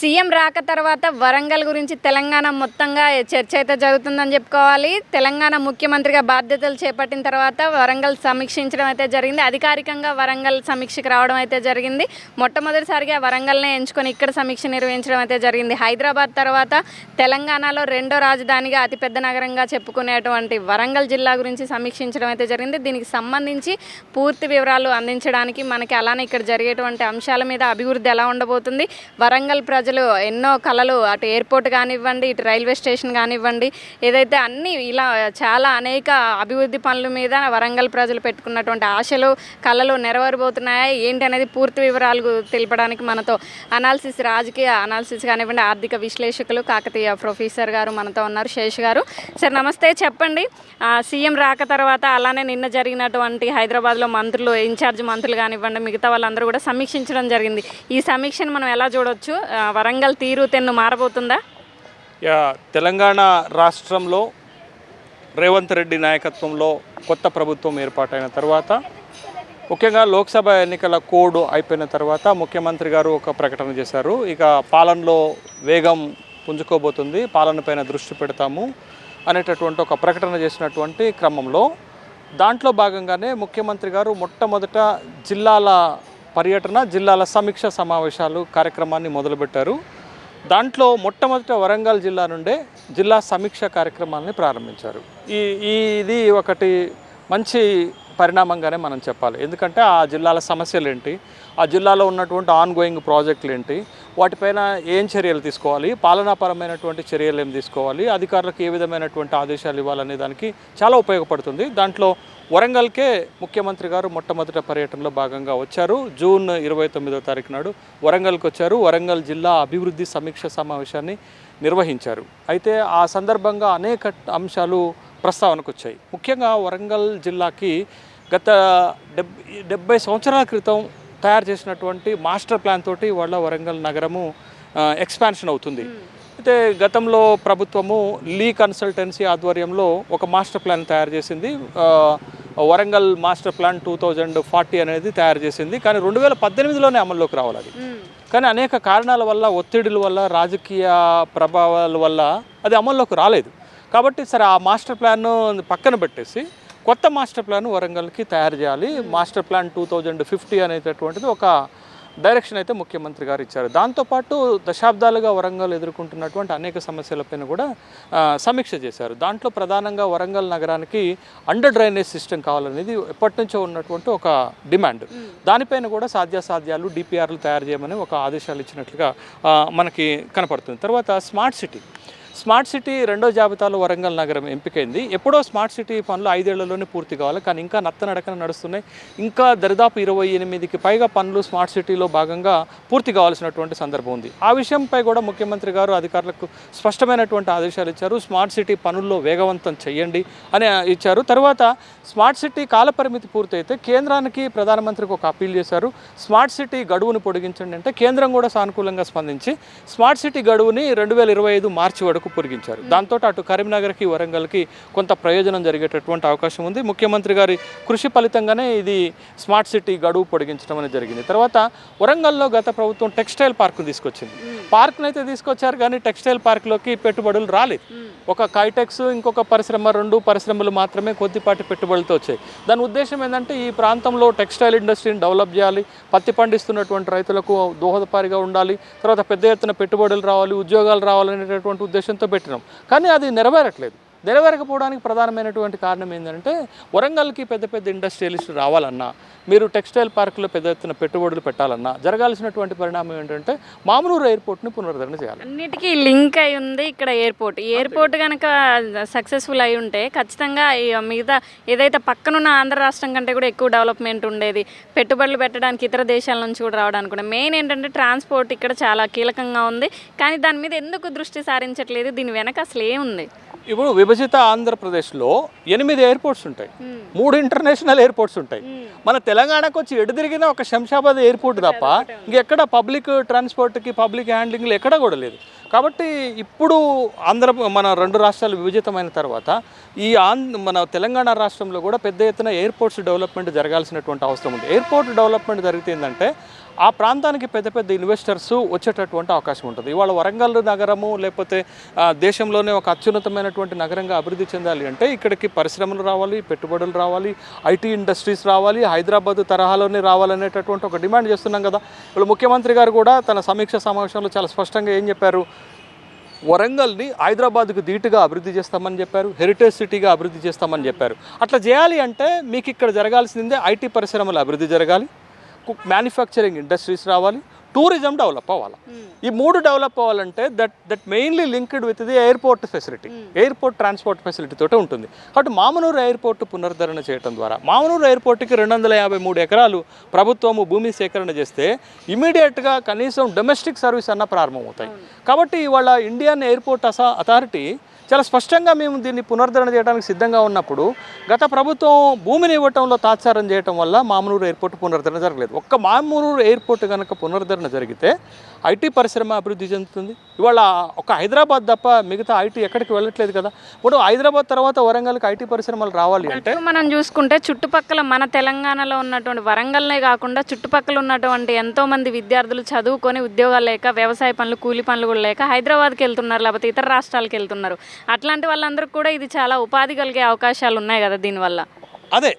CM రాక తర్వాత వరంగల్ గురించి తెలంగాణ మొత్తంగా చర్చ అయితే జరుగుతుందని చెప్పుకోవాలి. తెలంగాణ ముఖ్యమంత్రిగా బాధ్యతలు చేపట్టిన తర్వాత వరంగల్ సమీక్షించడం అయితే జరిగింది. అధికారికంగా వరంగల్ సమీక్షకు రావడం అయితే జరిగింది. మొట్టమొదటిసారిగా వరంగల్నే ఎంచుకొని ఇక్కడ సమీక్ష నిర్వహించడం అయితే జరిగింది. హైదరాబాద్ తర్వాత తెలంగాణలో రెండో రాజధానిగా అతిపెద్ద నగరంగా చెప్పుకునేటువంటి వరంగల్ జిల్లా గురించి సమీక్షించడం అయితే జరిగింది. దీనికి సంబంధించి పూర్తి వివరాలు అందించడానికి మనకి అలానే ఇక్కడ జరిగేటువంటి అంశాల మీద అభివృద్ధి ఎలా ఉండబోతుంది, వరంగల్ ప్రజలు ఎన్నో కళలు అటు ఎయిర్పోర్ట్ కానివ్వండి, ఇటు రైల్వే స్టేషన్ కానివ్వండి, ఏదైతే అన్ని ఇలా చాలా అనేక అభివృద్ధి పనుల మీద వరంగల్ ప్రజలు పెట్టుకున్నటువంటి ఆశలు కళలు నెరవేరబోతున్నాయా ఏంటి అనేది పూర్తి వివరాలు తెలపడానికి మనతో రాజకీయ అనాలిసిస్ కానివ్వండి, ఆర్థిక విశ్లేషకులు కాకతీయ ప్రొఫెసర్ గారు మనతో ఉన్నారు. శేష్ గారు, సార్ నమస్తే. చెప్పండి, సీఎం రాక తర్వాత అలానే నిన్న జరిగినటువంటి హైదరాబాద్లో మంత్రులు, ఇన్ఛార్జ్ మంత్రులు కానివ్వండి, మిగతా వాళ్ళందరూ కూడా సమీక్షించడం జరిగింది. ఈ సమీక్షను మనం ఎలా చూడొచ్చు? వరంగల్ తీరు తెన్ను మారబోతుందా? తెలంగాణ రాష్ట్రంలో రేవంత్ రెడ్డి నాయకత్వంలో కొత్త ప్రభుత్వం ఏర్పాటైన తర్వాత, ముఖ్యంగా లోక్సభ ఎన్నికల కోడ్ అయిపోయిన తర్వాత ముఖ్యమంత్రి గారు ఒక ప్రకటన చేశారు. ఇక పాలనలో వేగం పుంజుకోబోతుంది, పాలనపైన దృష్టి పెడతాము అనేటటువంటి ఒక ప్రకటన చేసినటువంటి క్రమంలో దాంట్లో భాగంగానే ముఖ్యమంత్రి గారు మొట్టమొదట జిల్లాల పర్యటన, జిల్లాల సమీక్ష సమావేశాలు కార్యక్రమాన్ని మొదలుపెట్టారు. దాంట్లో మొట్టమొదట వరంగల్ జిల్లా నుండే జిల్లా సమీక్ష కార్యక్రమాన్ని ప్రారంభించారు. ఇది ఒకటి మంచి పరిణామంగానే మనం చెప్పాలి. ఎందుకంటే ఆ జిల్లాల సమస్యలు ఏంటి, ఆ జిల్లాలో ఉన్నటువంటి ఆన్గోయింగ్ ప్రాజెక్టులు ఏంటి, వాటిపైన ఏం చర్యలు తీసుకోవాలి, పాలనాపరమైనటువంటి చర్యలు ఏం తీసుకోవాలి, అధికారులకు ఏ విధమైనటువంటి ఆదేశాలు ఇవ్వాలనే దానికి చాలా ఉపయోగపడుతుంది. దాంట్లో వరంగల్కే ముఖ్యమంత్రి గారు మొట్టమొదట పర్యటనలో భాగంగా వచ్చారు. జూన్ 29వ తారీఖు నాడు వరంగల్కి వచ్చారు. వరంగల్ జిల్లా అభివృద్ధి సమీక్ష సమావేశాన్ని నిర్వహించారు. అయితే ఆ సందర్భంగా అనేక అంశాలు ప్రస్తావనకు వచ్చాయి. ముఖ్యంగా వరంగల్ జిల్లాకి గత 70 సంవత్సరాల క్రితం తయారు చేసినటువంటి మాస్టర్ ప్లాన్ తోటి వాళ్ళ వరంగల్ నగరము ఎక్స్పాన్షన్ అవుతుంది. అయితే గతంలో ప్రభుత్వము లీ కన్సల్టెన్సీ ఆధ్వర్యంలో ఒక మాస్టర్ ప్లాన్ తయారు చేసింది. వరంగల్ మాస్టర్ ప్లాన్ 2040 అనేది తయారు చేసింది. కానీ 2018లోనే అమల్లోకి రావాలి అది. కానీ అనేక కారణాల వల్ల, ఒత్తిడుల వల్ల, రాజకీయ ప్రభావాల వల్ల అది అమల్లోకి రాలేదు. కాబట్టి సరే ఆ మాస్టర్ ప్లాన్ను పక్కన పెట్టేసి కొత్త మాస్టర్ ప్లాన్ వరంగల్కి తయారు చేయాలి. మాస్టర్ ప్లాన్ 2050 అనేటటువంటిది ఒక డైరెక్షన్ అయితే ముఖ్యమంత్రి గారు ఇచ్చారు. దాంతోపాటు దశాబ్దాలుగా వరంగల్ ఎదుర్కొంటున్నటువంటి అనేక సమస్యలపైన కూడా సమీక్ష చేశారు. దాంట్లో ప్రధానంగా వరంగల్ నగరానికి అండర్ డ్రైనేజ్ సిస్టమ్ కావాలనేది ఎప్పటి నుంచో ఉన్నటువంటి ఒక డిమాండ్. దానిపైన కూడా సాధ్యాసాధ్యాలు, డిపిఆర్లు తయారు చేయమని ఒక ఆదేశాలు ఇచ్చినట్లుగా మనకి కనపడుతుంది. తర్వాత స్మార్ట్ సిటీ రెండో జాబితాలో వరంగల్ నగరం ఎంపికైంది. ఎప్పుడో స్మార్ట్ సిటీ పనులు 5 ఏళ్లలోనే పూర్తి కావాలి, కానీ ఇంకా నత్తనడకన నడుస్తున్నాయి. ఇంకా దరిదాపు 28కి పైగా పనులు స్మార్ట్ సిటీలో భాగంగా పూర్తి కావాల్సినటువంటి సందర్భం ఉంది. ఆ విషయంపై కూడా ముఖ్యమంత్రి గారు అధికారులకు స్పష్టమైనటువంటి ఆదేశాలు ఇచ్చారు. స్మార్ట్ సిటీ పనుల్లో వేగవంతం చేయండి అని ఇచ్చారు. తర్వాత స్మార్ట్ సిటీ కాలపరిమితి పూర్తయితే కేంద్రానికి, ప్రధానమంత్రికి ఒక అప్పీల్ చేశారు. స్మార్ట్ సిటీ గడువును పొడిగించండి అంటే కేంద్రం కూడా సానుకూలంగా స్పందించి స్మార్ట్ సిటీ గడువుని 2025 మార్చి వరకు పొడిగించారు. దాంతో అటు కరీంనగర్కి, వరంగల్కి కొంత ప్రయోజనం జరిగేటటువంటి అవకాశం ఉంది. ముఖ్యమంత్రి గారి కృషి ఫలితంగానే ఇది స్మార్ట్ సిటీ గడువు పొడిగించడం అనేది జరిగింది. తర్వాత వరంగల్లో గత ప్రభుత్వం టెక్స్టైల్ పార్క్ తీసుకొచ్చింది. పార్క్ను అయితే తీసుకొచ్చారు, కానీ టెక్స్టైల్ పార్క్లోకి పెట్టుబడులు రాలేదు. ఒక కైటెక్స్, ఇంకొక పరిశ్రమ, 2 పరిశ్రమలు మాత్రమే కొద్దిపాటి పెట్టుబడులతో వచ్చాయి. దాని ఉద్దేశం ఏంటంటే ఈ ప్రాంతంలో టెక్స్టైల్ ఇండస్ట్రీని డెవలప్ చేయాలి, పత్తి పండిస్తున్నటువంటి రైతులకు దోహదపారిగా ఉండాలి, తర్వాత పెద్ద ఎత్తున పెట్టుబడులు రావాలి, ఉద్యోగాలు రావాలనేటటువంటి ఉద్దేశంతో పెట్టినాం. కానీ అది నెరవేరకపోవడానికి ప్రధానమైనటువంటి కారణం ఏంటంటే వరంగల్కి పెద్ద పెద్ద ఇండస్ట్రియలిస్టులు రావాలన్నా, మీరు టెక్స్టైల్ పార్కులో పెద్ద ఎత్తున పెట్టుబడులు పెట్టాలన్నా జరగాల్సినటువంటి పరిణామం ఏంటంటే మామనూరు ఎయిర్పోర్ట్ని పునరుద్ధరణ చేయాలి. అన్నిటికీ లింక్ అయి ఉంది ఇక్కడ ఎయిర్పోర్ట్ కనుక సక్సెస్ఫుల్ అయి ఉంటే ఖచ్చితంగా మిగతా ఏదైతే పక్కనున్న ఆంధ్ర రాష్ట్రం కంటే కూడా ఎక్కువ డెవలప్మెంట్ ఉండేది. పెట్టుబడులు పెట్టడానికి ఇతర దేశాల నుంచి కూడా రావడానికి కూడా మెయిన్ ఏంటంటే ట్రాన్స్పోర్ట్ ఇక్కడ చాలా కీలకంగా ఉంది. కానీ దాని మీద ఎందుకు దృష్టి సారించట్లేదు? దీని వెనక అసలు ఏముంది? ఇప్పుడు విభజిత ఆంధ్రప్రదేశ్లో 8 ఎయిర్పోర్ట్స్ ఉంటాయి, 3 ఇంటర్నేషనల్ ఎయిర్పోర్ట్స్ ఉంటాయి. మన తెలంగాణకు వచ్చి ఎటు తిరిగినా ఒక శంషాబాద్ ఎయిర్పోర్ట్ తప్ప ఇంకెక్కడ పబ్లిక్ ట్రాన్స్పోర్ట్కి, పబ్లిక్ హ్యాండ్లింగ్లు ఎక్కడ కూడా లేదు. కాబట్టి ఇప్పుడు మన 2 రాష్ట్రాలు విభజితమైన తర్వాత మన తెలంగాణ రాష్ట్రంలో కూడా పెద్ద ఎత్తున ఎయిర్పోర్ట్స్ డెవలప్మెంట్ జరగాల్సినటువంటి అవసరం ఉంది. ఎయిర్పోర్ట్ డెవలప్మెంట్ జరిగితే ఏంటంటే ఆ ప్రాంతానికి పెద్ద పెద్ద ఇన్వెస్టర్స్ వచ్చేటటువంటి అవకాశం ఉంటుంది. ఇవాళ వరంగల్ నగరము లేకపోతే దేశంలోనే ఒక అత్యున్నతమైనటువంటి నగరంగా అభివృద్ధి చెందాలి అంటే ఇక్కడికి పరిశ్రమలు రావాలి, పెట్టుబడులు రావాలి, ఐటీ ఇండస్ట్రీస్ రావాలి, హైదరాబాద్ తరహాలోనే రావాలనేటటువంటి ఒక డిమాండ్ చేస్తున్నాం కదా. ఇప్పుడు ముఖ్యమంత్రి గారు కూడా తన సమీక్ష సమావేశంలో చాలా స్పష్టంగా ఏం చెప్పారు, వరంగల్ని హైదరాబాద్కు ధీటుగా అభివృద్ధి చేస్తామని చెప్పారు, హెరిటేజ్ సిటీగా అభివృద్ధి చేస్తామని చెప్పారు. అట్లా చేయాలి అంటే మీకు ఇక్కడ జరగాల్సిందే ఐటీ పరిశ్రమల అభివృద్ధి జరగాలి, మ్యానుఫ్యాక్చరింగ్ ఇండస్ట్రీస్ రావాలి, టూరిజం డెవలప్ అవ్వాలి. ఈ 3 డెవలప్ అవ్వాలంటే that mainly linked with the airport facility, airport transport facility తోటే ఉంటుంది. కాబట్టి మామనూరు ఎయిర్పోర్ట్ పునరుద్ధరణ చేయడం ద్వారా మామనూరు ఎయిర్పోర్ట్కి 253 ఎకరాలు ప్రభుత్వము భూమి సేకరణ చేస్తే ఇమీడియట్గా కనీసం డొమెస్టిక్ సర్వీస్ అన్న ప్రారంభమవుతాయి. కాబట్టి ఇవాళ ఇండియన్ ఎయిర్పోర్ట్ అథారిటీ చాలా స్పష్టంగా మేము దీన్ని పునరుద్ధరణ చేయడానికి సిద్ధంగా ఉన్నప్పుడు గత ప్రభుత్వం భూమిని ఇవ్వటంలో తాత్సారం చేయటం వల్ల మామనూరు ఎయిర్పోర్ట్ పునరుద్ధరణ జరగలేదు. ఒక్క మామనూరు ఎయిర్పోర్ట్ కనుక పునరుద్ధరణ జరిగితే ఐటీ పరిశ్రమ అభివృద్ధి చెందుతుంది. ఇవాళ ఒక హైదరాబాద్ తప్ప మిగతా ఐటీ ఎక్కడికి వెళ్ళట్లేదు కదా. ఇప్పుడు హైదరాబాద్ తర్వాత వరంగల్కి ఐటీ పరిశ్రమలు రావాలి అంటే మనం చూసుకుంటే చుట్టుపక్కల మన తెలంగాణలో ఉన్నటువంటి వరంగల్నే కాకుండా చుట్టుపక్కల ఉన్నటువంటి ఎంతోమంది విద్యార్థులు చదువుకొని ఉద్యోగాలు లేక వ్యవసాయ పనులు, కూలి పనులు కూడా లేక హైదరాబాద్కి వెళ్తున్నారు, లేకపోతే ఇతర రాష్ట్రాలకు వెళ్తున్నారు. అట్లాంటి వాళ్ళందరికీ కూడా ఇది చాలా ఉపాధి కలిగే అవకాశాలు ఉన్నాయి కదా దీనివల్ల. అదే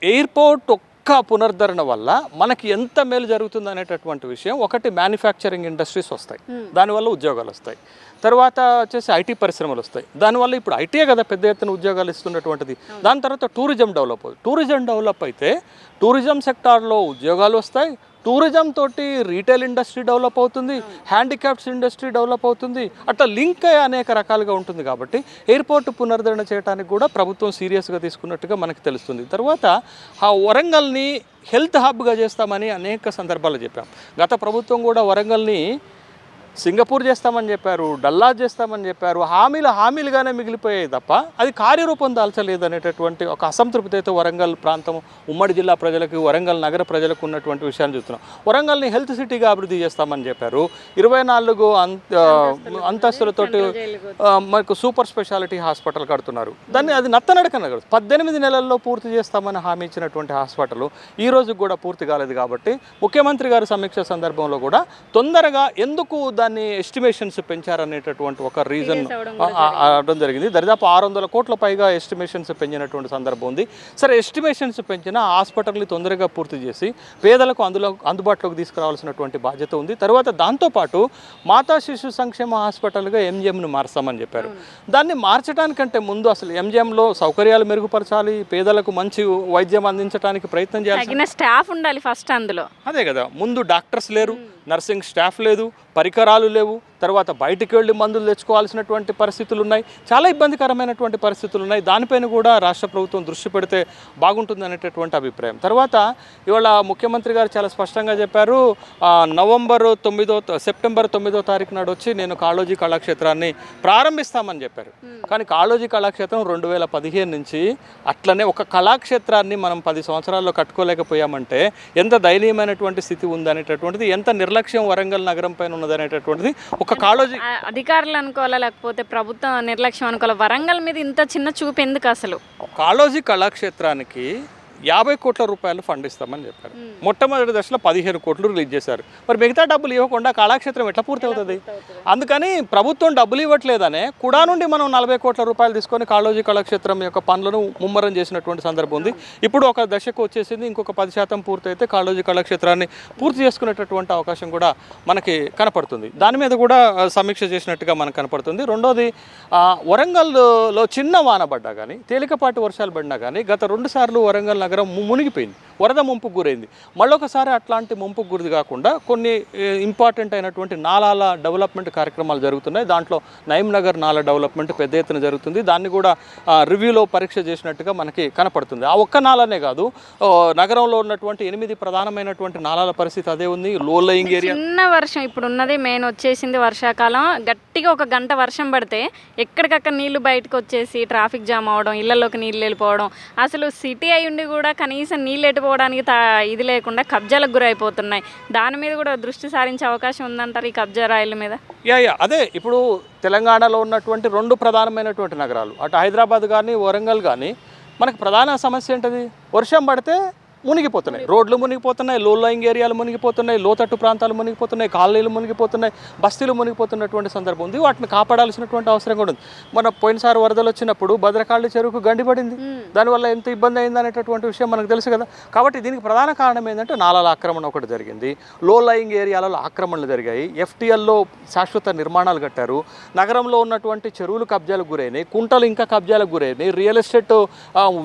ఎయిర్పోర్ట్ ఒక్క పునరుద్ధరణ వల్ల మనకి ఎంత మేలు జరుగుతుంది అనేటటువంటి విషయం. ఒకటి మ్యానుఫ్యాక్చరింగ్ ఇండస్ట్రీస్ వస్తాయి, దానివల్ల ఉద్యోగాలు వస్తాయి. తర్వాత వచ్చేసి ఐటీ పరిశ్రమలు వస్తాయి, దానివల్ల ఇప్పుడు ఐటీయే కదా పెద్ద ఎత్తున ఉద్యోగాలు ఇస్తున్నటువంటిది. దాని తర్వాత టూరిజం డెవలప్ అవుతుంది. టూరిజం డెవలప్ అయితే టూరిజం సెక్టార్లో ఉద్యోగాలు వస్తాయి, టూరిజం తోటి రీటైల్ ఇండస్ట్రీ డెవలప్ అవుతుంది, హ్యాండిక్యాప్స్ ఇండస్ట్రీ డెవలప్ అవుతుంది. అట్లా లింక్ అయ్యి అనేక రకాలుగా ఉంటుంది. కాబట్టి ఎయిర్పోర్ట్ పునరుద్ధరణ చేయడానికి కూడా ప్రభుత్వం సీరియస్గా తీసుకున్నట్టుగా మనకి తెలుస్తుంది. తర్వాత ఆ వరంగల్ని హెల్త్ హబ్గా చేస్తామని అనేక సందర్భాలు చెప్పాం. గత ప్రభుత్వం కూడా వరంగల్ని సింగపూర్ చేస్తామని చెప్పారు, డల్లాస్ చేస్తామని చెప్పారు. హామీలుగానే మిగిలిపోయాయి తప్ప అది కార్యరూపం దాల్చలేదు అనేటటువంటి ఒక అసంతృప్తితో వరంగల్ ప్రాంతం ఉమ్మడి జిల్లా ప్రజలకు, వరంగల్ నగర ప్రజలకు ఉన్నటువంటి విషయాన్ని చూస్తున్నాం. వరంగల్ని హెల్త్ సిటీగా అభివృద్ధి చేస్తామని చెప్పారు. 24 అంతస్తులతోటి మనకు సూపర్ స్పెషాలిటీ హాస్పిటల్ కడుతున్నారు. దాన్ని అది నత్తనడకన 18 నెలల్లో పూర్తి చేస్తామని హామీ ఇచ్చినటువంటి హాస్పిటల్ ఈ రోజు కూడా పూర్తి కాలేదు. కాబట్టి ముఖ్యమంత్రి గారి సమీక్ష సందర్భంలో కూడా తొందరగా ఎందుకు దాన్ని ఎస్టిమేషన్స్ పెంచారనేటటువంటి ఒక రీజన్ అవడం జరిగింది. దరిదాపు 600 కోట్ల పైగా ఎస్టిమేషన్స్ పెంచినటువంటి సందర్భం ఉంది. సరే, ఎస్టిమేషన్స్ పెంచిన హాస్పిటల్ని తొందరగా పూర్తి చేసి పేదలకు అందుబాటులోకి తీసుకురావాల్సినటువంటి బాధ్యత ఉంది. తర్వాత దాంతోపాటు మాతా శిశు సంక్షేమ హాస్పిటల్గా ఎంజిఎంను మార్చామని చెప్పారు. దాన్ని మార్చడానికంటే ముందు అసలు ఎంజిఎంలో సౌకర్యాలు మెరుగుపరచాలి, పేదలకు మంచి వైద్యం అందించడానికి ప్రయత్నం చేయాలి, స్టాఫ్ ఉండాలి ఫస్ట్ అందులో. అదే కదా, ముందు డాక్టర్స్ లేరు, నర్సింగ్ స్టాఫ్ లేదు, పరికరాలు లేవు. తర్వాత బయటికి వెళ్ళి మందులు తెచ్చుకోవాల్సినటువంటి పరిస్థితులు ఉన్నాయి, చాలా ఇబ్బందికరమైనటువంటి పరిస్థితులు ఉన్నాయి. దానిపైన కూడా రాష్ట్ర ప్రభుత్వం దృష్టి పెడితే బాగుంటుంది అనేటటువంటి అభిప్రాయం. తర్వాత ఇవాళ ముఖ్యమంత్రి గారు చాలా స్పష్టంగా చెప్పారు, సెప్టెంబర్ 9వ తారీఖు నాడు వచ్చి నేను కాళోజీ కళాక్షేత్రాన్ని ప్రారంభిస్తామని చెప్పారు. కానీ కాళోజీ కళాక్షేత్రం 2015 నుంచి అట్లనే ఒక కళాక్షేత్రాన్ని మనం 10 సంవత్సరాల్లో కట్టుకోలేకపోయామంటే ఎంత దయనీయమైనటువంటి స్థితి ఉందనేటటువంటిది, ఎంత నిర్లక్ష్యం వరంగల్ నగరం పైన ఉన్నదనేటటువంటిది ఒక కాళోజీ అధికారులు అనుకోవాలా లేకపోతే ప్రభుత్వం నిర్లక్ష్యం అనుకోవాలా? వరంగల్ మీద ఇంత చిన్న చూపు ఎందుకు అసలు? కాళోజీ కళాక్షేత్రానికి 50 కోట్ల రూపాయలు ఫండ్ ఇస్తామని చెప్పారు. మొట్టమొదటి దశలో 15 కోట్లు రిలీజ్ చేశారు. మరి మిగతా డబ్బులు ఇవ్వకుండా కళాక్షేత్రం ఎట్లా పూర్తి అవుతుంది? అందుకని ప్రభుత్వం డబ్బులు ఇవ్వట్లేదనే కుడా నుండి మనం 40 కోట్ల రూపాయలు తీసుకొని కాళోజీ కళాక్షేత్రం యొక్క పనులను ముమ్మరం చేసినటువంటి సందర్భం ఉంది. ఇప్పుడు ఒక దశకు వచ్చేసింది, ఇంకొక 10% పూర్తయితే కాళోజీ కళాక్షేత్రాన్ని పూర్తి చేసుకునేటటువంటి అవకాశం కూడా మనకి కనపడుతుంది. దాని మీద కూడా సమీక్ష చేసినట్టుగా మనకు కనపడుతుంది. రెండోది, వరంగల్లో చిన్న వాన పడ్డా కానీ, తేలికపాటి వర్షాలు పడినా కానీ గత 2 సార్లు వరంగల్ నగరం మునిగిపోయింది, వరద ముంపుకు గురైంది. మళ్ళొకసారి అట్లాంటి ముంపుకు గురి కాకుండా కొన్ని ఇంపార్టెంట్ అయినటువంటి నాలాల డెవలప్మెంట్ కార్యక్రమాలు జరుగుతున్నాయి. దాంట్లో నయీం నగర్ నాలా డెవలప్మెంట్ పెద్ద ఎత్తున జరుగుతుంది. దాన్ని కూడా రివ్యూలో పరీక్ష చేసినట్టుగా మనకి కనపడుతుంది. ఆ ఒక్క నాలనే కాదు, నగరంలో ఉన్నటువంటి 8 ప్రధానమైనటువంటి నాలాల పరిస్థితి అదే ఉంది. లో లయింగ్ ఏరియా, చిన్న వర్షం ఇప్పుడు ఉన్నది మెయిన్ వచ్చేసింది వర్షాకాలం, గట్టిగా ఒక గంట వర్షం పడితే ఎక్కడికక్కడ నీళ్లు బయటకు వచ్చేసి ట్రాఫిక్ జామ్ అవడం, ఇళ్లలోకి నీళ్ళు వెళ్ళిపోవడం, అసలు సిటీ అయి ఉండి కూడా కనీసం నీళ్ళు ఎట్టుకోవడానికి ఇది లేకుండా కబ్జాలకు గురైపోతున్నాయి. దాని మీద కూడా దృష్టి సారించే అవకాశం ఉందంటారు ఈ కబ్జా రాయిల మీద? అదే ఇప్పుడు తెలంగాణలో ఉన్నటువంటి 2 ప్రధానమైనటువంటి నగరాలు, అటు హైదరాబాద్ కానీ వరంగల్ కానీ, మనకు ప్రధాన సమస్య ఏంటది? వర్షం పడితే మునిగిపోతున్నాయి. రోడ్లు మునిగిపోతున్నాయి, లో లయింగ్ ఏరియాలు మునిగిపోతున్నాయి, లోతట్టు ప్రాంతాలు మునిగిపోతున్నాయి, కాలనీలు మునిగిపోతున్నాయి, బస్తీలు మునిగిపోతున్నటువంటి సందర్భం ఉంది. వాటిని కాపాడాల్సినటువంటి అవసరం కూడా ఉంది. మన పోయినసారి వరదలు వచ్చినప్పుడు భద్రకాళి చెరువుకు గండిపడింది, దానివల్ల ఎంత ఇబ్బంది అయింది అనేటటువంటి విషయం మనకు తెలుసు కదా. కాబట్టి దీనికి ప్రధాన కారణం ఏంటంటే నాలాల ఆక్రమణ ఒకటి జరిగింది, లో లయింగ్ ఏరియాలలో ఆక్రమణలు జరిగాయి, ఎఫ్టీఎల్లో శాశ్వత నిర్మాణాలు కట్టారు, నగరంలో ఉన్నటువంటి చెరువులు కబ్జాలకు గురైనాయి, కుంటలు ఇంకా కబ్జాలకు గురైనాయి, రియల్ ఎస్టేట్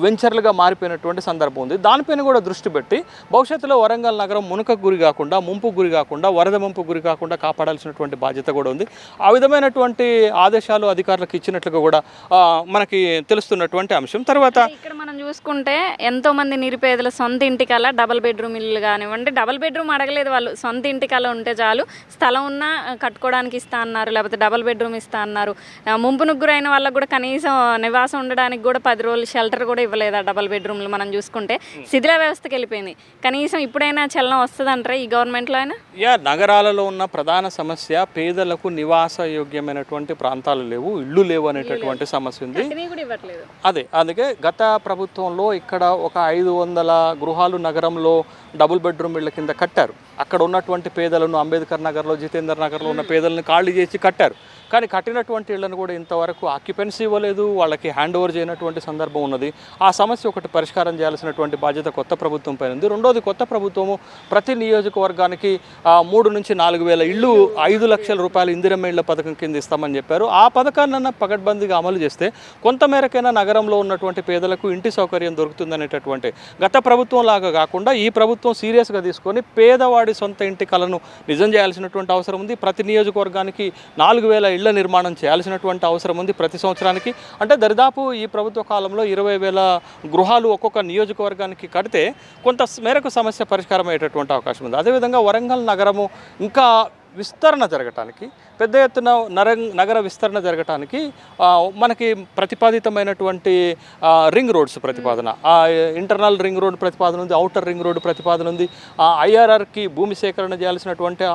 వెంచర్లుగా మారిపోయినటువంటి సందర్భం ఉంది. దానిపైన కూడా దృష్టి పెట్టి భవిష్యత్తులో వరంగల్ నగరం మునకకు గురి కాకుండా, ముంపుకు గురి కాకుండా, వరద ముంపుకు గురి కాకుండా కాపాడాల్సినటువంటి బాధ్యత కూడా ఉంది. ఆ విధమైనటువంటి ఆదేశాలు అధికారులకు ఇచ్చినట్లుగా కూడా మనకి తెలుస్తున్నటువంటి అంశం. తర్వాత ఇక్కడ మనం చూసుకుంటే ఎంతో మంది నిరుపేదల సొంత ఇంటికల్లా డబుల్ బెడ్రూమ్ ఇల్లు కానివ్వండి, డబుల్ బెడ్రూమ్ అడగలేదు వాళ్ళు, సొంత ఇంటికల్లా ఉంటే చాలు, స్థలం ఉన్నా కట్టుకోవడానికి ఇస్తా అన్నారు, లేకపోతే డబుల్ బెడ్రూమ్ ఇస్తా అన్నారు. ముంపునకు గురైన వాళ్ళకు కూడా కనీసం నివాసం ఉండడానికి కూడా 10 రోజులు షెల్టర్ కూడా ఇవ్వలేదు. ఆ డబుల్ బెడ్రూమ్లు మనం చూసుకుంటే శిథిల వ్యవస్థకి వెళ్ళిపోయింది. కనీసం ఇప్పుడైనా చలనం వస్తుందంటారా ఈ గవర్నమెంట్లో అయినా? నగరాలలో ఉన్న ప్రధాన సమస్య పేదలకు నివాస యోగ్యమైనటువంటి ప్రాంతాలు లేవు, ఇళ్ళు లేవు అనేటటువంటి సమస్య ఉంది. అందుకే గత ప్రభుత్వంలో ఇక్కడ ఒక 500 గృహాలు నగరంలో డబుల్ బెడ్రూమ్ ఇళ్ళ కింద కట్టారు. అక్కడ ఉన్నటువంటి పేదలను అంబేద్కర్ నగర్లో, జితేందర్ నగర్లో ఉన్న పేదలను ఖాళీ చేసి కట్టారు. కానీ కట్టినటువంటి ఇళ్లను కూడా ఇంతవరకు ఆక్యుపెన్సీ ఇవ్వలేదు, వాళ్ళకి హ్యాండ్ ఓవర్ చేయనటువంటి సందర్భం ఉన్నది. ఆ సమస్య ఒకటి పరిష్కారం చేయాల్సినటువంటి బాధ్యత కొత్త ప్రభుత్వం పైన ఉంది. రెండోది, కొత్త ప్రభుత్వము ప్రతి నియోజకవర్గానికి 3 నుంచి 4 వేల ఇళ్ళు 5 లక్షల రూపాయలు ఇందిరమ్మ ఇళ్ల పథకం కింద ఇస్తామని చెప్పారు. ఆ పథకాన్ని పకడ్బందీగా అమలు చేస్తే కొంతమేరకైనా నగరంలో ఉన్నటువంటి పేదలకు ఇంటి సౌకర్యం దొరుకుతుందనేటటువంటి, గత ప్రభుత్వం లాగా కాకుండా ఈ ప్రభుత్వం సీరియస్గా తీసుకొని పేదవాడి సొంత ఇంటి కలను నిజం చేయాల్సినటువంటి అవసరం ఉంది. ప్రతి నియోజకవర్గానికి 4,000 ఇళ్ల నిర్మాణం చేయాల్సినటువంటి అవసరం ఉంది ప్రతి సంవత్సరానికి. అంటే దరిదాపు ఈ ప్రభుత్వ కాలంలో 20,000 గృహాలు ఒక్కొక్క నియోజకవర్గానికి కడితే కొంత మేరకు సమస్య పరిష్కారం అయ్యేటటువంటి అవకాశం ఉంది. అదేవిధంగా వరంగల్ నగరము ఇంకా విస్తరణ జరగటానికి, పెద్ద ఎత్తున నగర విస్తరణ జరగటానికి మనకి ప్రతిపాదితమైనటువంటి రింగ్ రోడ్స్ ప్రతిపాదన, ఇంటర్నల్ రింగ్ రోడ్ ప్రతిపాదన ఉంది, అవుటర్ రింగ్ రోడ్ ప్రతిపాదన ఉంది, ఐఆర్ఆర్కి భూమి సేకరణ చేయాల్సినటువంటి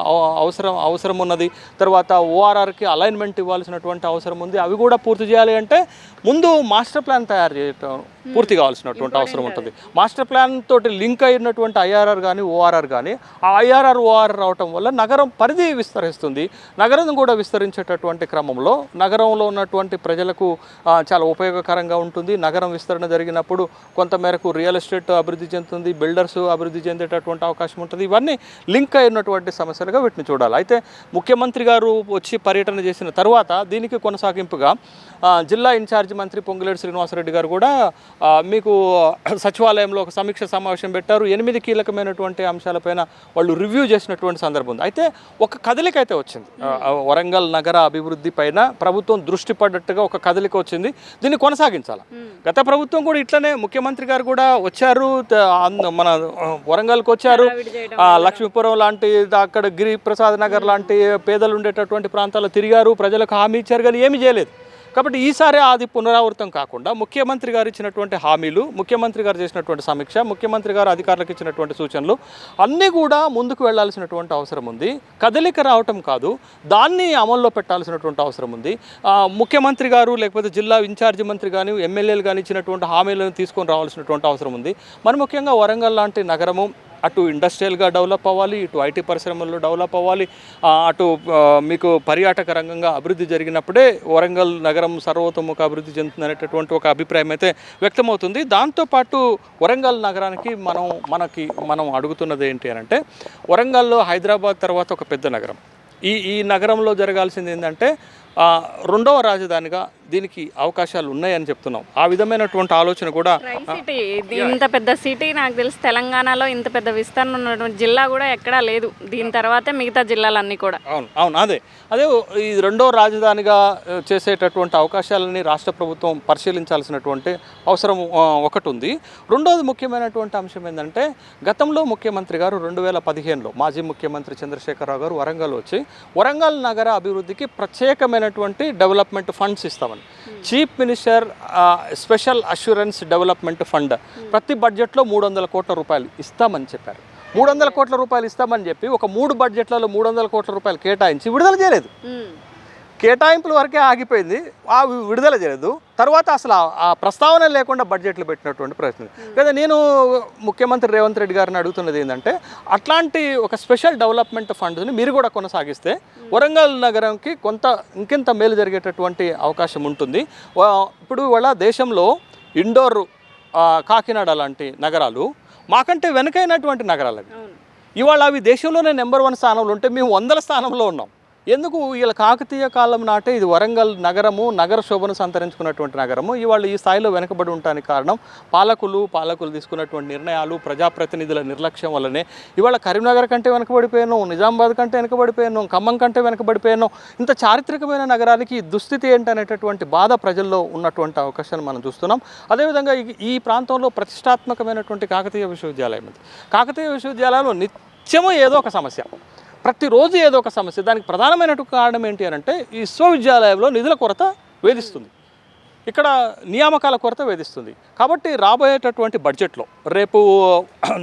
అవసరం ఉన్నది. తర్వాత ఓఆర్ఆర్కి అలైన్మెంట్ ఇవ్వాల్సినటువంటి అవసరం ఉంది. అవి కూడా పూర్తి చేయాలి అంటే ముందు మాస్టర్ ప్లాన్ తయారు చేయటం పూర్తి కావాల్సినటువంటి అవసరం ఉంటుంది. మాస్టర్ ప్లాన్ తోటి లింక్ అయినటువంటి ఐఆర్ఆర్ కానీ ఓఆర్ఆర్ కానీ, ఆ ఐఆర్ఆర్ ఓఆర్ఆర్ రావటం వల్ల నగరం పరిధి విస్తరిస్తుంది. నగరం కూడా విస్తరించేటటువంటి క్రమంలో నగరంలో ఉన్నటువంటి ప్రజలకు చాలా ఉపయోగకరంగా ఉంటుంది. నగరం విస్తరణ జరిగినప్పుడు కొంతమేరకు రియల్ ఎస్టేట్ అభివృద్ధి చెందుతుంది, బిల్డర్స్ అభివృద్ధి చెందేటటువంటి అవకాశం ఉంటుంది. ఇవన్నీ లింక్ అయినటువంటి సమస్యలుగా వీటిని చూడాలి. అయితే ముఖ్యమంత్రి గారు వచ్చి పర్యటన చేసిన తర్వాత దీనికి కొనసాగింపుగా జిల్లా ఇన్ఛార్జి మంత్రి పొంగులేటి శ్రీనివాసరెడ్డి గారు కూడా మీకు సచివాలయంలో ఒక సమీక్ష సమావేశం పెట్టారు. 8 కీలకమైనటువంటి అంశాలపైన వాళ్ళు రివ్యూ చేసినటువంటి సందర్భం ఉంది. అయితే ఒక కదలిక అయితే వచ్చింది. వరంగల్ నగర అభివృద్ధి పైన ప్రభుత్వం దృష్టి పడ్డట్టుగా ఒక కదలిక వచ్చింది. దీన్ని కొనసాగించాలి. గత ప్రభుత్వం కూడా ఇట్లనే ముఖ్యమంత్రి గారు కూడా వచ్చారు, మన వరంగల్కి వచ్చారు, లక్ష్మీపురం లాంటి, అక్కడ గిరిప్రసాద్ నగర్ లాంటి పేదలు ఉండేటటువంటి ప్రాంతాల్లో తిరిగారు, ప్రజలకు హామీ ఇచ్చారు, కానీ ఏమీ చేయలేదు. కాబట్టి ఈసారి అది పునరావృతం కాకుండా ముఖ్యమంత్రి గారు ఇచ్చినటువంటి హామీలు, ముఖ్యమంత్రి గారు చేసినటువంటి సమీక్ష, ముఖ్యమంత్రి గారు అధికారులకు ఇచ్చినటువంటి సూచనలు అన్నీ కూడా ముందుకు వెళ్లాల్సినటువంటి అవసరం ఉంది. కదలిక రావటం కాదు, దాన్ని అమల్లో పెట్టాల్సినటువంటి అవసరం ఉంది. ముఖ్యమంత్రి గారు లేకపోతే జిల్లా ఇన్ఛార్జి మంత్రి కానీ, ఎమ్మెల్యేలు కానీ ఇచ్చినటువంటి హామీలను తీసుకొని రావాల్సినటువంటి అవసరం ఉంది. మరి ముఖ్యంగా వరంగల్ లాంటి నగరము అటు ఇండస్ట్రియల్గా డెవలప్ అవ్వాలి, ఇటు ఐటీ పరిశ్రమల్లో డెవలప్ అవ్వాలి, అటు మీకు పర్యాటక రంగంగా అభివృద్ధి జరిగినప్పుడే వరంగల్ నగరం సర్వతోముఖ అభివృద్ధి చెందుతుందనేటటువంటి ఒక అభిప్రాయం అయితే వ్యక్తమవుతుంది. దాంతోపాటు వరంగల్ నగరానికి మనం అడుగుతున్నది ఏంటి అని అంటే, వరంగల్లో హైదరాబాద్ తర్వాత ఒక పెద్ద నగరం. ఈ నగరంలో జరగాల్సింది ఏంటంటే రెండవ రాజధానిగా దీనికి అవకాశాలు ఉన్నాయని చెప్తున్నాం. ఆ విధమైనటువంటి ఆలోచన కూడా, సిటీ ఇంత పెద్ద సిటీ నాకు తెలిసి తెలంగాణలో ఇంత పెద్ద విస్తరణ ఉన్నటువంటి జిల్లా కూడా ఎక్కడా లేదు. దీని తర్వాతే మిగతా జిల్లాలన్నీ కూడా. అవును అదే ఈ రెండో రాజధానిగా చేసేటటువంటి అవకాశాలని రాష్ట్ర ప్రభుత్వం పరిశీలించాల్సినటువంటి అవసరం ఒకటి ఉంది. రెండోది ముఖ్యమైనటువంటి అంశం ఏంటంటే, గతంలో ముఖ్యమంత్రి గారు 2015లో మాజీ ముఖ్యమంత్రి చంద్రశేఖరరావు గారు వరంగల్ వచ్చి వరంగల్ నగర అభివృద్ధికి ప్రత్యేకమైనటువంటి డెవలప్మెంట్ ఫండ్స్ ఇస్తామని, chief minister special assurance development fund ప్రతి బడ్జెట్లో 300 కోట్ల రూపాయలు ఇస్తామని చెప్పారు. 300 కోట్ల రూపాయలు ఇస్తామని చెప్పి ఒక 3 బడ్జెట్లలో 300 కోట్ల రూపాయలు కేటాయించి విడుదల చేయలేదు. కేటాయింపుల వరకే ఆగిపోయింది, విడుదల చేయలేదు. తర్వాత అసలు ఆ ప్రస్తావన లేకుండా బడ్జెట్లు పెట్టినటువంటి ప్రశ్న కదా. నేను ముఖ్యమంత్రి రేవంత్ రెడ్డి గారిని అడుగుతున్నది ఏంటంటే, అట్లాంటి ఒక స్పెషల్ డెవలప్మెంట్ ఫండ్ని మీరు కూడా కొనసాగిస్తే వరంగల్ నగరంకి ఇంకెంత మేలు జరిగేటటువంటి అవకాశం ఉంటుంది. ఇప్పుడు ఇవాళ దేశంలో ఇండోర్, కాకినాడ లాంటి నగరాలు మాకంటే వెనుకైనటువంటి నగరాలు అవి. ఇవాళ అవి దేశంలోనే నెంబర్ 1 స్థానంలో ఉంటే మేము 100ల స్థానంలో ఉన్నాం. ఎందుకు? వీళ్ళ కాకతీయ కాలం నాటే ఇది వరంగల్ నగరము, నగర శోభను సంతరించుకున్నటువంటి నగరము ఇవాళ ఈ స్థాయిలో వెనుకబడి ఉండడానికి కారణం పాలకులు తీసుకున్నటువంటి నిర్ణయాలు, ప్రజాప్రతినిధుల నిర్లక్ష్యం వల్లనే ఇవాళ కరీంనగర్ కంటే వెనుకబడిపోయాను, నిజామాబాద్ కంటే వెనుకబడిపోయాను, ఖమ్మం కంటే వెనుకబడిపోయాను. ఇంత చారిత్రకమైన నగరానికి దుస్థితి ఏంటనేటటువంటి బాధ ప్రజల్లో ఉన్నటువంటి అవకాశాన్ని మనం చూస్తున్నాం. అదేవిధంగా ఈ ప్రాంతంలో ప్రతిష్టాత్మకమైనటువంటి కాకతీయ విశ్వవిద్యాలయం ఉంది. కాకతీయ విశ్వవిద్యాలయంలో నిత్యము ఏదో ఒక సమస్య, ప్రతిరోజు ఏదో ఒక సమస్య. దానికి ప్రధానమైనటువంటి కారణం ఏంటి అని అంటే, ఈ విశ్వవిద్యాలయంలో నిధుల కొరత వేధిస్తుంది, ఇక్కడ నియామకాల కొరత వేధిస్తుంది. కాబట్టి రాబోయేటటువంటి బడ్జెట్లో రేపు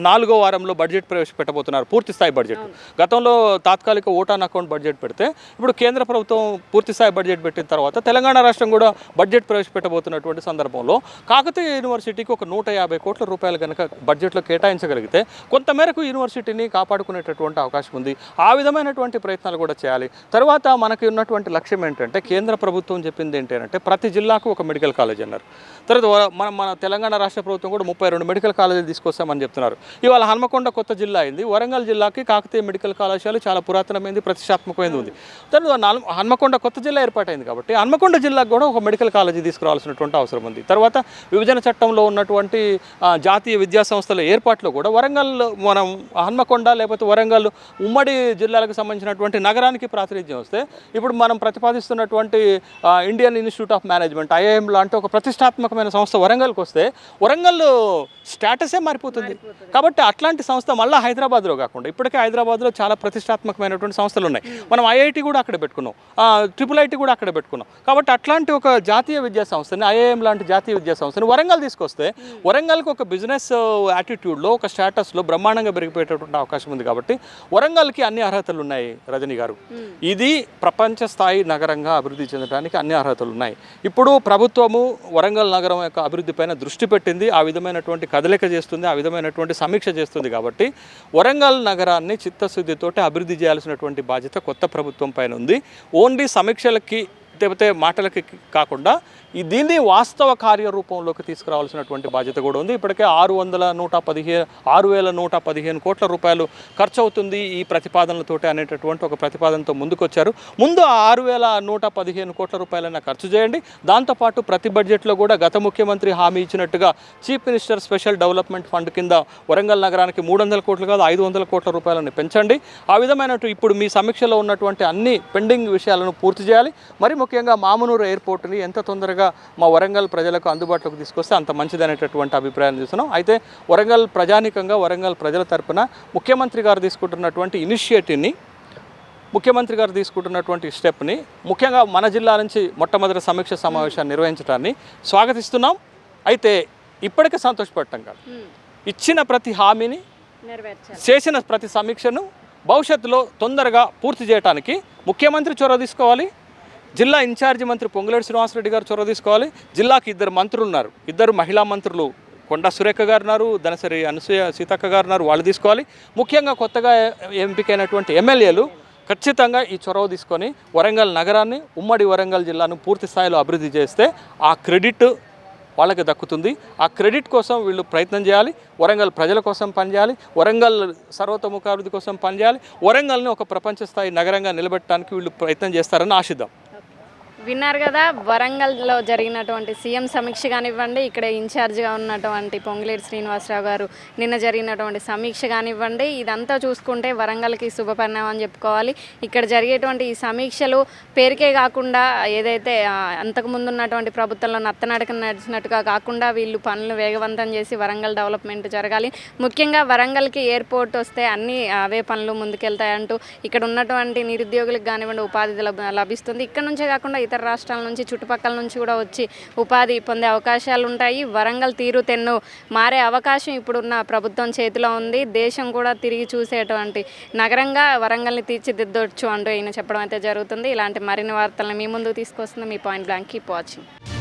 4వ వారంలో బడ్జెట్ ప్రవేశపెట్టబోతున్నారు, పూర్తి స్థాయి బడ్జెట్. గతంలో తాత్కాలిక ఓటాన్ అకౌంట్ బడ్జెట్ పెడితే ఇప్పుడు కేంద్ర ప్రభుత్వం పూర్తి స్థాయి బడ్జెట్ పెట్టిన తర్వాత తెలంగాణ రాష్ట్రం కూడా బడ్జెట్ ప్రవేశపెట్టబోతున్నటువంటి సందర్భంలో కాకతీయ యూనివర్సిటీకి ఒక 150 కోట్ల రూపాయలు కనుక బడ్జెట్లో కేటాయించగలిగితే కొంతమేరకు యూనివర్సిటీని కాపాడుకునేటటువంటి అవకాశం ఉంది. ఆ విధమైనటువంటి ప్రయత్నాలు కూడా చేయాలి. తర్వాత మనకి ఉన్నటువంటి లక్ష్యం ఏంటంటే, కేంద్ర ప్రభుత్వం చెప్పింది ఏంటి అంటే, ప్రతి జిల్లాకు ఒక మెడికల్ కాలేజ్ అన్నారు. తర్వాత మన తెలంగాణ రాష్ట్ర ప్రభుత్వం కూడా 32 మెడికల్ కాలేజీలు తీసుకొస్తామని చెప్తున్నారు. ఇవాళ హన్మకొండ కొత్త జిల్లా అయింది. వరంగల్ జిల్లాకి కాకతీయ మెడికల్ కళాశాల చాలా పురాతనమైంది, ప్రతిష్టాత్మకమైంది ఉంది. తర్వాత హన్మకొండ కొత్త జిల్లా ఏర్పాటైంది కాబట్టి హన్మకొండ జిల్లాకు కూడా ఒక మెడికల్ కాలేజీ తీసుకురావాల్సినటువంటి అవసరం ఉంది. తర్వాత విభజన చట్టంలో ఉన్నటువంటి జాతీయ విద్యా సంస్థల ఏర్పాట్లో కూడా వరంగల్, మనం హన్మకొండ లేకపోతే వరంగల్ ఉమ్మడి జిల్లాలకు సంబంధించినటువంటి నగరానికి ప్రాతినిధ్యం వస్తే, ఇప్పుడు మనం ప్రతిపాదిస్తున్నటువంటి Indian institute of management IIM లాంటి ఒక ప్రతిష్టాత్మకమైన సంస్థ వరంగల్కి వస్తే వరంగల్ స్టేటసే మారిపోతుంది. కాబట్టి అట్లాంటి సంస్థ మళ్ళీ హైదరాబాద్లో కాకుండా, ఇప్పటికే హైదరాబాద్లో చాలా ప్రతిష్టాత్మకమైనటువంటి సంస్థలు ఉన్నాయి. మనం IIT కూడా అక్కడ పెట్టుకున్నాం, IIIT కూడా అక్కడ పెట్టుకున్నాం. కాబట్టి అట్లాంటి ఒక జాతీయ విద్యా సంస్థని, IIM లాంటి జాతీయ విద్యా సంస్థని వరంగల్ తీసుకొస్తే వరంగల్కి ఒక బిజినెస్ యాటిట్యూడ్లో, ఒక స్టేటస్లో బ్రహ్మాండంగా పెరిగిపోయేటటువంటి అవకాశం ఉంది. కాబట్టి వరంగల్కి అన్ని అర్హతలు ఉన్నాయి రజనీ గారు. ఇది ప్రపంచ స్థాయి నగరంగా అభివృద్ధి చెందడానికి అన్ని అర్హతలు ఉన్నాయి. ఇప్పుడు ప్రభుత్వము వరంగల్ నగరం యొక్క అభివృద్ధి పైన దృష్టి పెట్టింది, ఆ విధమైనటువంటి కదలిక చేస్తుంది, ఆ విధమైనటువంటి సమీక్ష చేస్తుంది. కాబట్టి వరంగల్ నగరాన్ని చిత్తశుద్ధితోటి అభివృద్ధి చేయాల్సినటువంటి బాధ్యత కొత్త ప్రభుత్వం పైన ఉంది. ఓన్లీ సమీక్షలకి లేకపోతే మాటలకి కాకుండా దీన్ని వాస్తవ కార్యరూపంలోకి తీసుకురావాల్సినటువంటి బాధ్యత కూడా ఉంది. ఇప్పటికే 6,115 కోట్ల రూపాయలు ఖర్చు అవుతుంది ఈ ప్రతిపాదనలతోటి అనేటటువంటి ఒక ప్రతిపాదనతో ముందుకొచ్చారు. ముందు 6,115 కోట్ల రూపాయలైనా ఖర్చు చేయండి. దాంతోపాటు ప్రతి బడ్జెట్లో కూడా గత ముఖ్యమంత్రి హామీ ఇచ్చినట్టుగా chief minister special development fund కింద వరంగల్ నగరానికి 300 కోట్లు కాదు 500 కోట్ల రూపాయలను పెంచండి. ఆ విధమైనట్టు ఇప్పుడు మీ సమీక్షలో ఉన్నటువంటి అన్ని పెండింగ్ విషయాలను పూర్తి చేయాలి. మరి ముఖ్యంగా మామునూరు ఎయిర్పోర్ట్ని ఎంత తొందరగా మా వరంగల్ ప్రజలకు అందుబాటులోకి తీసుకొస్తే అంత మంచిదనేటటువంటి అభిప్రాయాన్ని చూస్తున్నాం. అయితే వరంగల్ ప్రజానికంగా, వరంగల్ ప్రజల తరపున ముఖ్యమంత్రి గారు తీసుకుంటున్నటువంటి ఇనిషియేటివ్ని, ముఖ్యమంత్రి గారు తీసుకుంటున్నటువంటి స్టెప్ని, ముఖ్యంగా మన జిల్లా నుంచి మొట్టమొదటి సమీక్ష సమావేశాన్ని నిర్వహించడాన్ని స్వాగతిస్తున్నాం. అయితే ఇప్పటికే సంతోషపడటం కాదు, ఇచ్చిన ప్రతి హామీని, చేసిన ప్రతి సమీక్షను భవిష్యత్తులో తొందరగా పూర్తి చేయడానికి ముఖ్యమంత్రి చొరవ తీసుకోవాలి. జిల్లా ఇన్ఛార్జి మంత్రి పొంగులేటి శ్రీనివాసరెడ్డి గారు చొరవ తీసుకోవాలి. జిల్లాకి 2 మంత్రులు ఉన్నారు, 2 మహిళా మంత్రులు, కొండా సురేఖ గారు ఉన్నారు, దనసరి అనసూయ సీతక్క గారు ఉన్నారు, వాళ్ళు తీసుకోవాలి. ముఖ్యంగా కొత్తగా ఎంపికైనటువంటి ఎమ్మెల్యేలు ఖచ్చితంగా ఈ చొరవ తీసుకొని వరంగల్ నగరాన్ని, ఉమ్మడి వరంగల్ జిల్లాను పూర్తి స్థాయిలో అభివృద్ధి చేస్తే ఆ క్రెడిట్ వాళ్ళకి దక్కుతుంది. ఆ క్రెడిట్ కోసం వీళ్ళు ప్రయత్నం చేయాలి. వరంగల్ ప్రజల కోసం పనిచేయాలి, వరంగల్ సర్వతోముఖాభివృద్ధి కోసం పనిచేయాలి. వరంగల్ని ఒక ప్రపంచ స్థాయి నగరంగా నిలబెట్టడానికి వీళ్ళు ప్రయత్నం చేస్తారని ఆశిద్దాం. విన్నారు కదా, వరంగల్లో జరిగినటువంటి సీఎం సమీక్ష కానివ్వండి, ఇక్కడ ఇన్ఛార్జ్గా ఉన్నటువంటి పొంగులేటి శ్రీనివాసరావు గారు నిన్న జరిగినటువంటి సమీక్ష కానివ్వండి, ఇదంతా చూసుకుంటే వరంగల్కి శుభపరిణామం అని చెప్పుకోవాలి. ఇక్కడ జరిగేటువంటి ఈ సమీక్షలు పేరుకే కాకుండా, ఏదైతే అంతకుముందు ఉన్నటువంటి ప్రభుత్వంలో నత్తనడక నడిచినట్టుగా కాకుండా వీళ్ళు పనులు వేగవంతం చేసి వరంగల్ డెవలప్మెంట్ జరగాలి. ముఖ్యంగా వరంగల్కి ఎయిర్పోర్ట్ వస్తే అన్ని అవే పనులు ముందుకెళ్తాయంటూ ఇక్కడ ఉన్నటువంటి నిరుద్యోగులకు కానివ్వండి ఉపాధి లభిస్తుంది. ఇక్కడ నుంచే కాకుండా ఇతర ఇతర రాష్ట్రాల నుంచి చుట్టుపక్కల నుంచి కూడా వచ్చి ఉపాధి పొందే అవకాశాలు ఉంటాయి. వరంగల్ తీరుతెన్ను మారే అవకాశం ఇప్పుడున్న ప్రభుత్వం చేతిలో ఉంది. దేశం కూడా తిరిగి చూసేటువంటి నగరంగా వరంగల్ని తీర్చిదిద్దొచ్చు అంటూ ఈయన చెప్పడం అయితే జరుగుతుంది. ఇలాంటి మరిన్ని వార్తలను మీ ముందుకు తీసుకొస్తుంది మీ పాయింట్ బ్లాంక్. Keep watching.